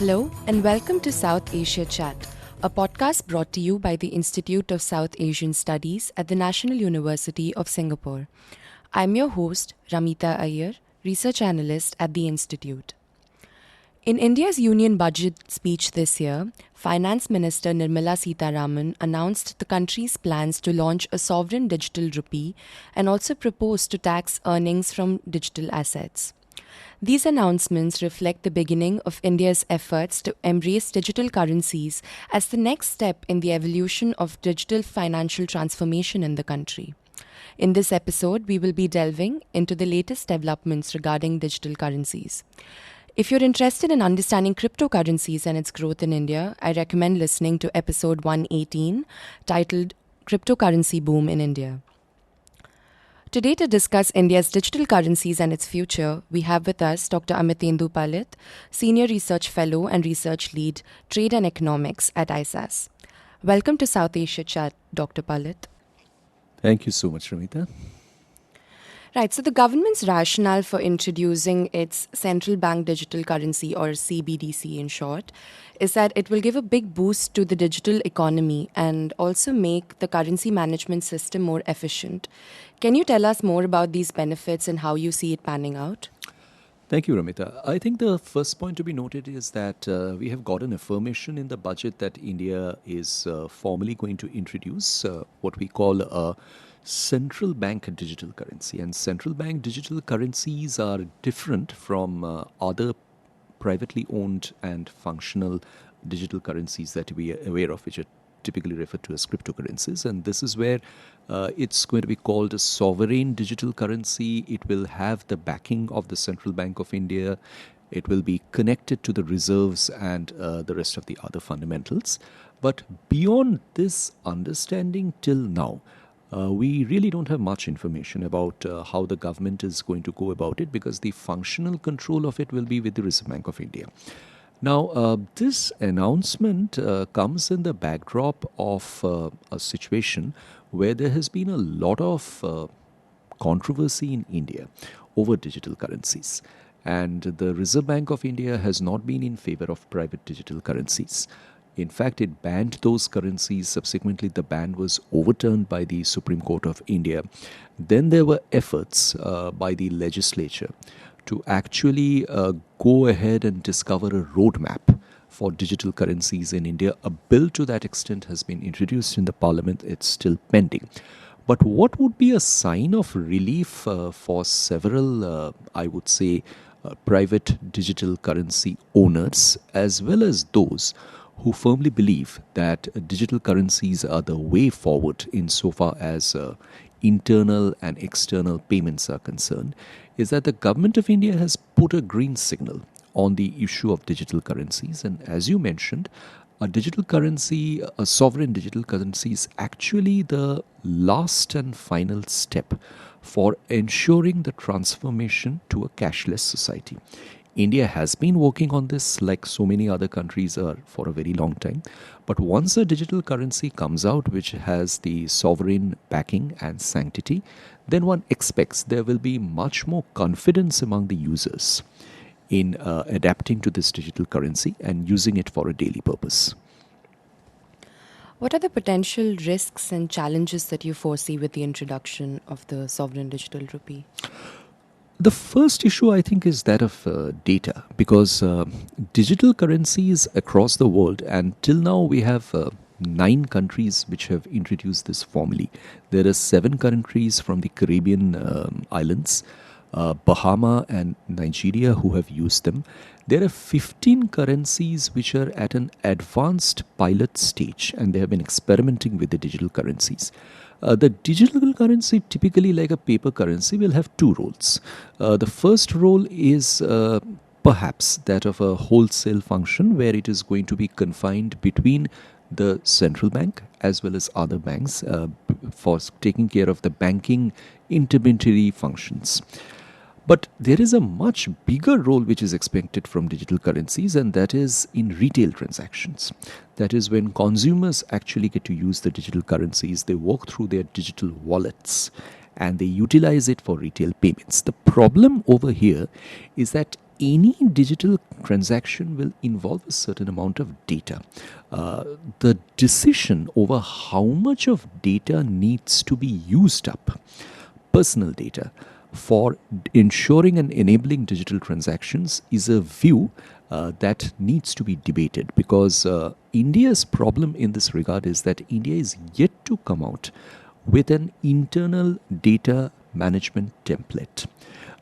Hello and welcome to South Asia Chat, a podcast brought to you by the Institute of South Asian Studies at the National University of Singapore. I'm your host, Ramita Iyer, Research Analyst at the Institute. In India's Union Budget speech this year, Finance Minister Nirmala Sitharaman announced the country's plans to launch a sovereign digital rupee and also proposed to tax earnings from digital assets. These announcements reflect the beginning of India's efforts to embrace digital currencies as the next step in the evolution of digital financial transformation in the country. In this episode, we will be delving into the latest developments regarding digital currencies. If you're interested in understanding cryptocurrencies and its growth in India, I recommend listening to episode 118, titled Cryptocurrency Boom in India. Today, to discuss India's digital currencies and its future, we have with us Dr. Amitendu Palit, Senior Research Fellow and Research Lead, Trade and Economics at ISAS. Welcome to South Asia Chat, Dr. Palit. Thank you so much, Ramita. Right, so the government's rationale for introducing its central bank digital currency, or CBDC in short, is that it will give a big boost to the digital economy and also make the currency management system more efficient. Can you tell us more about these benefits and how you see it panning out? Thank you, Ramita. I think the first point to be noted is that we have got an affirmation in the budget that India is formally going to introduce what we call a central bank digital currency. And central bank digital currencies are different from other privately owned and functional digital currencies that we are aware of, which are typically referred to as cryptocurrencies. And this is where it's going to be called a sovereign digital currency. It will have the backing of the Central Bank of India. It will be connected to the reserves and the rest of the other fundamentals. But beyond this understanding till now, we really don't have much information about how the government is going to go about it, because the functional control of it will be with the Reserve Bank of India. Now, this announcement comes in the backdrop of a situation where there has been a lot of controversy in India over digital currencies. And the Reserve Bank of India has not been in favor of private digital currencies. In fact, it banned those currencies. Subsequently, the ban was overturned by the Supreme Court of India. Then there were efforts by the legislature to actually go ahead and discover a roadmap for digital currencies in India. A bill to that extent has been introduced in the parliament. It's still pending. But what would be a sign of relief for several, I would say, private digital currency owners, as well as those who firmly believe that digital currencies are the way forward insofar as internal and external payments are concerned, is that the government of India has put a green signal on the issue of digital currencies. And as you mentioned, a digital currency, a sovereign digital currency, is actually the last and final step for ensuring the transformation to a cashless society. India has been working on this, like so many other countries are, for a very long time. But once a digital currency comes out which has the sovereign backing and sanctity, then one expects there will be much more confidence among the users in adapting to this digital currency and using it for a daily purpose. What are the potential risks and challenges that you foresee with the introduction of the sovereign digital rupee? The first issue, I think, is that of data, because digital currencies across the world, and till now we have 9 countries which have introduced this formally. There are 7 countries from the Caribbean islands, Bahama and Nigeria, who have used them. There are 15 currencies which are at an advanced pilot stage, and they have been experimenting with the digital currencies. The digital currency, typically like a paper currency, will have 2 roles. The first role is perhaps that of a wholesale function, where it is going to be confined between the central bank as well as other banks for taking care of the banking intermediary functions. But there is a much bigger role which is expected from digital currencies, and that is in retail transactions. That is when consumers actually get to use the digital currencies. They walk through their digital wallets and they utilize it for retail payments. The problem over here is that any digital transaction will involve a certain amount of data. The decision over how much of data needs to be used up, personal data, for ensuring and enabling digital transactions is a view that needs to be debated, because India's problem in this regard is that India is yet to come out with an internal data management template.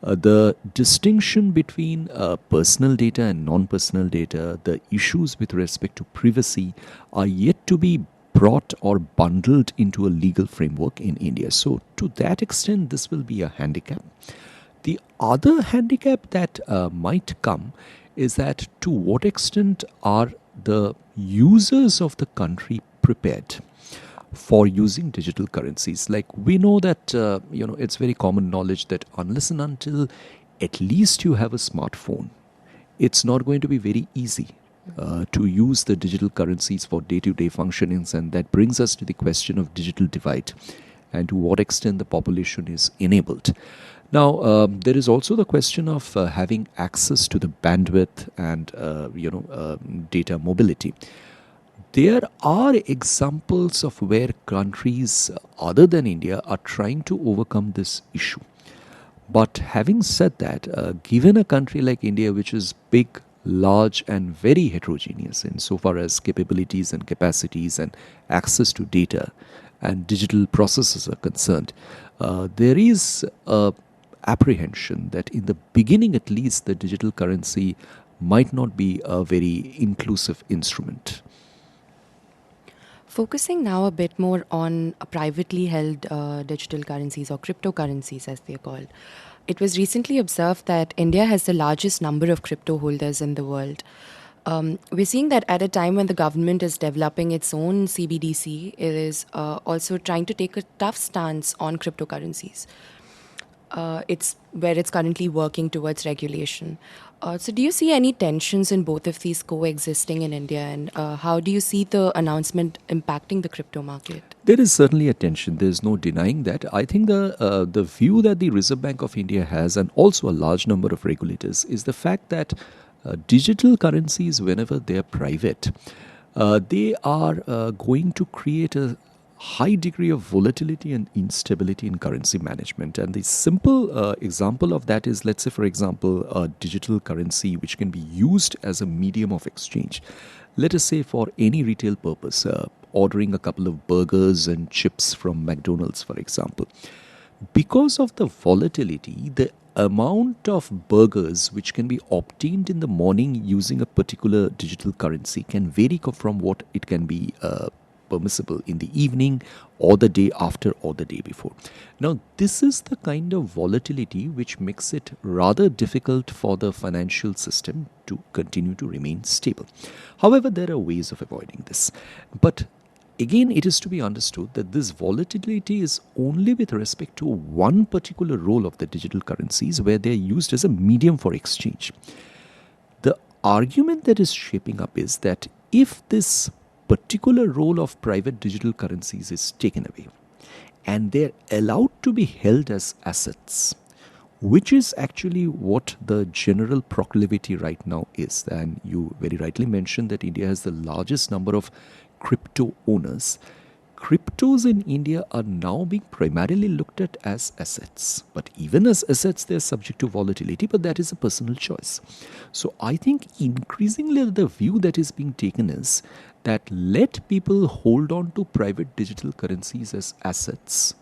The distinction between personal data and non-personal data, the issues with respect to privacy are yet to be brought or bundled into a legal framework in India. So to that extent, this will be a handicap. The other handicap that might come is that to what extent are the users of the country prepared for using digital currencies. Like, we know that it's very common knowledge that unless and until at least you have a smartphone, it's not going to be very easy to use the digital currencies for day-to-day functionings. And that brings us to the question of digital divide and to what extent the population is enabled. Now, there is also the question of having access to the bandwidth and data mobility. There are examples of where countries other than India are trying to overcome this issue. But having said that, given a country like India, which is big, large, and very heterogeneous insofar as capabilities and capacities and access to data and digital processes are concerned, there is a apprehension that in the beginning at least the digital currency might not be a very inclusive instrument. Focusing now a bit more on privately held digital currencies, or cryptocurrencies as they are called. It was recently observed that India has the largest number of crypto holders in the world. We're seeing that at a time when the government is developing its own CBDC, it is also trying to take a tough stance on cryptocurrencies. It's where it's currently working towards regulation. So do you see any tensions in both of these coexisting in India, and how do you see the announcement impacting the crypto market? There is certainly a tension. There's no denying that. I think the view that the Reserve Bank of India has, and also a large number of regulators, is the fact that digital currencies, whenever they are private, they are going to create a high degree of volatility and instability in currency management. And the simple example of that is, let's say, for example, a digital currency which can be used as a medium of exchange. Let us say for any retail purpose, ordering a couple of burgers and chips from McDonald's, for example. Because of the volatility, the amount of burgers which can be obtained in the morning using a particular digital currency can vary from what it can be permissible in the evening or the day after or the day before. Now, this is the kind of volatility which makes it rather difficult for the financial system to continue to remain stable. However, there are ways of avoiding this. But again, it is to be understood that this volatility is only with respect to one particular role of the digital currencies, where they are used as a medium for exchange. The argument that is shaping up is that if this particular role of private digital currencies is taken away and they're allowed to be held as assets, which is actually what the general proclivity right now is. And you very rightly mentioned that India has the largest number of crypto owners. Cryptos in India are now being primarily looked at as assets. But even as assets, they're subject to volatility, but that is a personal choice. So I think increasingly the view that is being taken is that let people hold on to private digital currencies as assets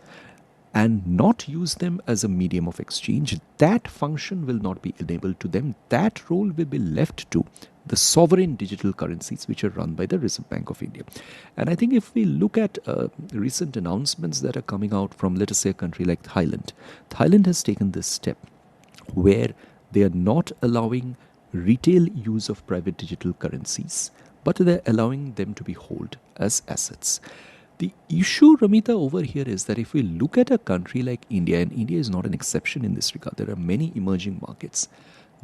and not use them as a medium of exchange. That function will not be enabled to them. That role will be left to the sovereign digital currencies which are run by the Reserve Bank of India. And I think if we look at recent announcements that are coming out from, let us say, a country like Thailand, Thailand has taken this step where they are not allowing retail use of private digital currencies, but they're allowing them to be held as assets. The issue, Ramita, over here is that if we look at a country like India, and India is not an exception in this regard, there are many emerging markets,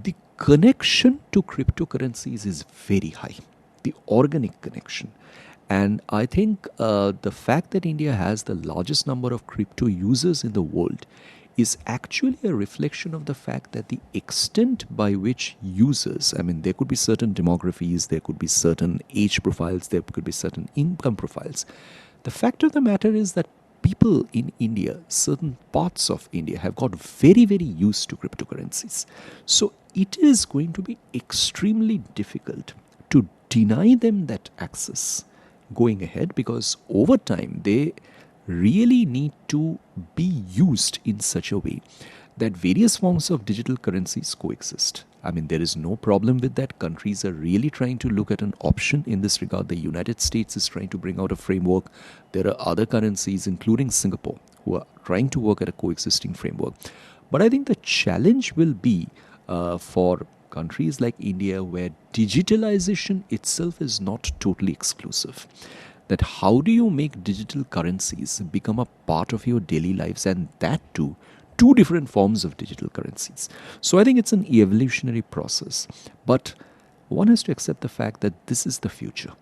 the connection to cryptocurrencies is very high, the organic connection. And I think the fact that India has the largest number of crypto users in the world is actually a reflection of the fact that the extent by which users, I mean, there could be certain demographies, there could be certain age profiles, there could be certain income profiles. The fact of the matter is that people in India, certain parts of India, have got very, very used to cryptocurrencies. So it is going to be extremely difficult to deny them that access going ahead, because over time they really need to be used in such a way that various forms of digital currencies coexist. I mean, there is no problem with that. Countries are really trying to look at an option in this regard. The United States is trying to bring out a framework. There are other currencies, including Singapore, who are trying to work at a coexisting framework. But I think the challenge will be for countries like India, where digitalization itself is not totally exclusive. That how do you make digital currencies become a part of your daily lives, and that too, two different forms of digital currencies. So I think it's an evolutionary process, but one has to accept the fact that this is the future.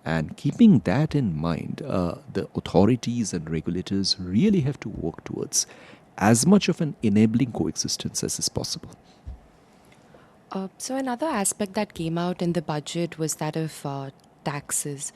And keeping that in mind, the authorities and regulators really have to work towards as much of an enabling coexistence as is possible. So another aspect that came out in the budget was that of taxes.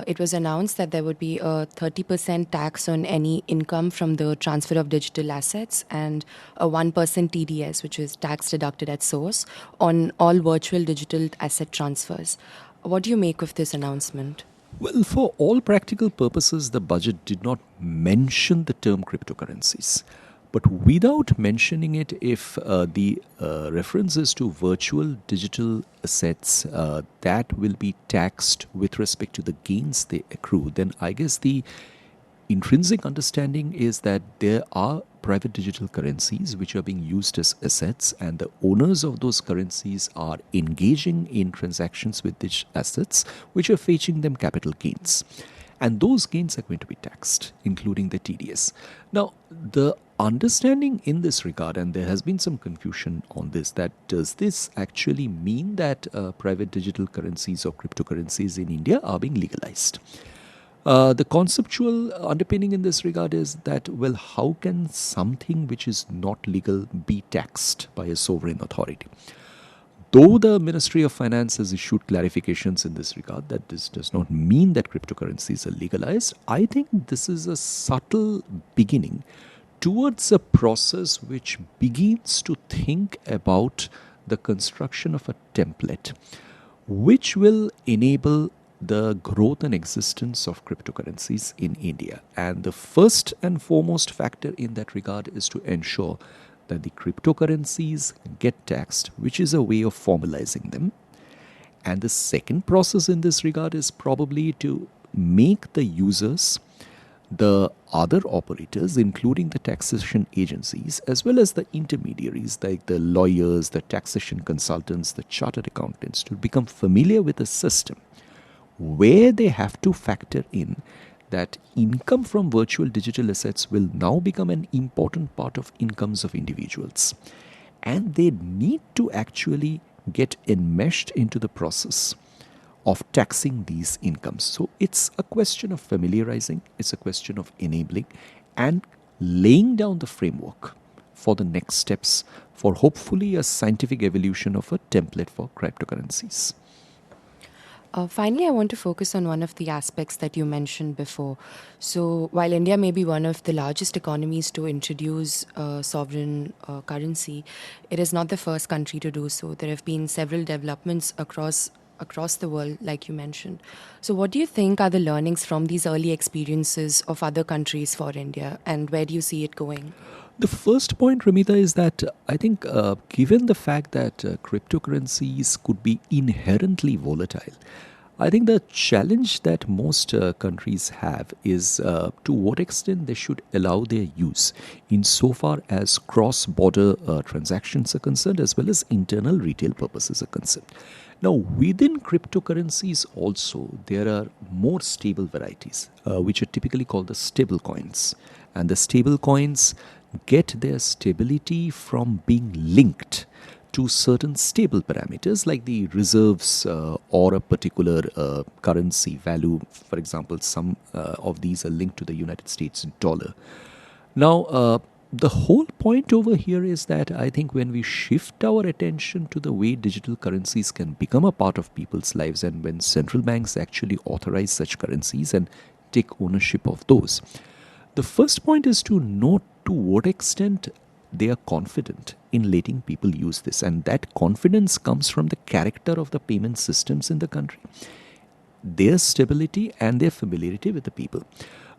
It was announced that there would be a 30% tax on any income from the transfer of digital assets and a 1% TDS, which is tax deducted at source, on all virtual digital asset transfers. What do you make of this announcement? Well, for all practical purposes, the budget did not mention the term cryptocurrencies. But without mentioning it, if the references to virtual digital assets that will be taxed with respect to the gains they accrue, then I guess the intrinsic understanding is that there are private digital currencies which are being used as assets, and the owners of those currencies are engaging in transactions with these assets which are fetching them capital gains. And those gains are going to be taxed, including the TDS. Now, the understanding in this regard, and there has been some confusion on this, that does this actually mean that private digital currencies or cryptocurrencies in India are being legalized? The conceptual underpinning in this regard is that, well, how can something which is not legal be taxed by a sovereign authority? Though the Ministry of Finance has issued clarifications in this regard that this does not mean that cryptocurrencies are legalized, I think this is a subtle beginning towards a process which begins to think about the construction of a template which will enable the growth and existence of cryptocurrencies in India. And the first and foremost factor in that regard is to ensure that the cryptocurrencies get taxed, which is a way of formalizing them. And the second process in this regard is probably to make the users, the other operators, including the taxation agencies, as well as the intermediaries like the lawyers, the taxation consultants, the chartered accountants, to become familiar with a system where they have to factor in that income from virtual digital assets will now become an important part of incomes of individuals. And they need to actually get enmeshed into the process of taxing these incomes. So it's a question of familiarizing, it's a question of enabling and laying down the framework for the next steps for hopefully a scientific evolution of a template for cryptocurrencies. Finally, I want to focus on one of the aspects that you mentioned before. So, while India may be one of the largest economies to introduce sovereign currency, it is not the first country to do so. There have been several developments across the world, like you mentioned. So, what do you think are the learnings from these early experiences of other countries for India, and where do you see it going? The first point, Ramita, is that I think given the fact that cryptocurrencies could be inherently volatile, I think the challenge that most countries have is to what extent they should allow their use insofar as cross-border transactions are concerned, as well as internal retail purposes are concerned. Now, within cryptocurrencies also, there are more stable varieties, which are typically called the stable coins. And the stable coins get their stability from being linked to certain stable parameters like the reserves or a particular currency value. For example, some of these are linked to the United States dollar. Now, the whole point over here is that I think when we shift our attention to the way digital currencies can become a part of people's lives, and when central banks actually authorize such currencies and take ownership of those, the first point is to note to what extent they are confident in letting people use this. And that confidence comes from the character of the payment systems in the country, their stability, and their familiarity with the people.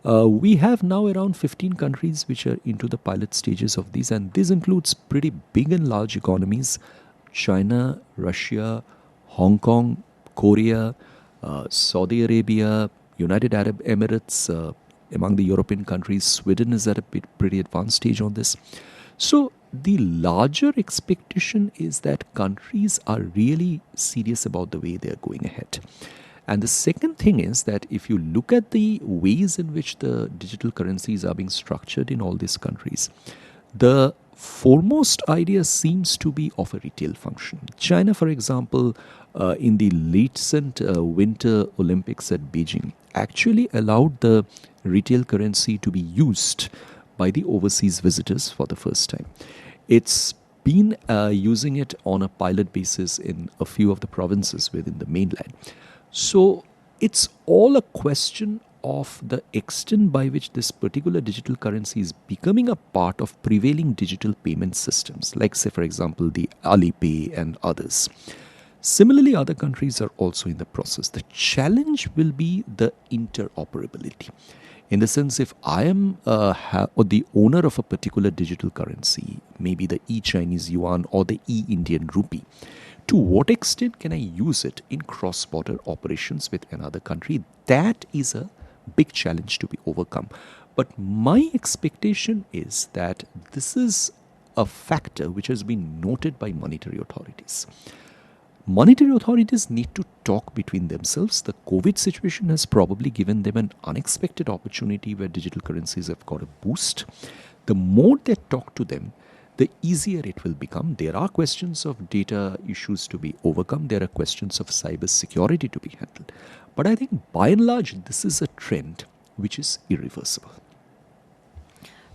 We have now around 15 countries which are into the pilot stages of these, and this includes pretty big and large economies: China, Russia, Hong Kong, Korea, Saudi Arabia, United Arab Emirates. Among the European countries, Sweden is at a pretty advanced stage on this. So the larger expectation is that countries are really serious about the way they are going ahead. And the second thing is that if you look at the ways in which the digital currencies are being structured in all these countries, the foremost idea seems to be of a retail function. China, for example, in the recent Winter Olympics at Beijing, actually allowed the retail currency to be used by the overseas visitors for the first time. It's been using it on a pilot basis in a few of the provinces within the mainland. So it's all a question of the extent by which this particular digital currency is becoming a part of prevailing digital payment systems, like, say, for example, the Alipay and others. Similarly, other countries are also in the process. The challenge will be the interoperability. In the sense, if I am or the owner of a particular digital currency, maybe the e-Chinese yuan or the e-Indian rupee, to what extent can I use it in cross-border operations with another country? That is a big challenge to be overcome. But my expectation is that this is a factor which has been noted by monetary authorities. Monetary authorities need to talk between themselves. The COVID situation has probably given them an unexpected opportunity where digital currencies have got a boost. The more they talk to them, the easier it will become. There are questions of data issues to be overcome. There are questions of cyber security to be handled. But I think by and large, this is a trend which is irreversible.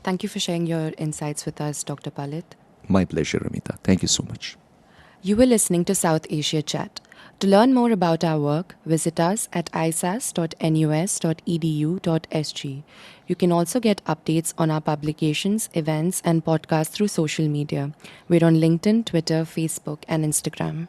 Thank you for sharing your insights with us, Dr. Palit. My pleasure, Ramita. Thank you so much. You were listening to South Asia Chat. To learn more about our work, visit us at isas.nus.edu.sg. You can also get updates on our publications, events, and podcasts through social media. We're on LinkedIn, Twitter, Facebook, and Instagram.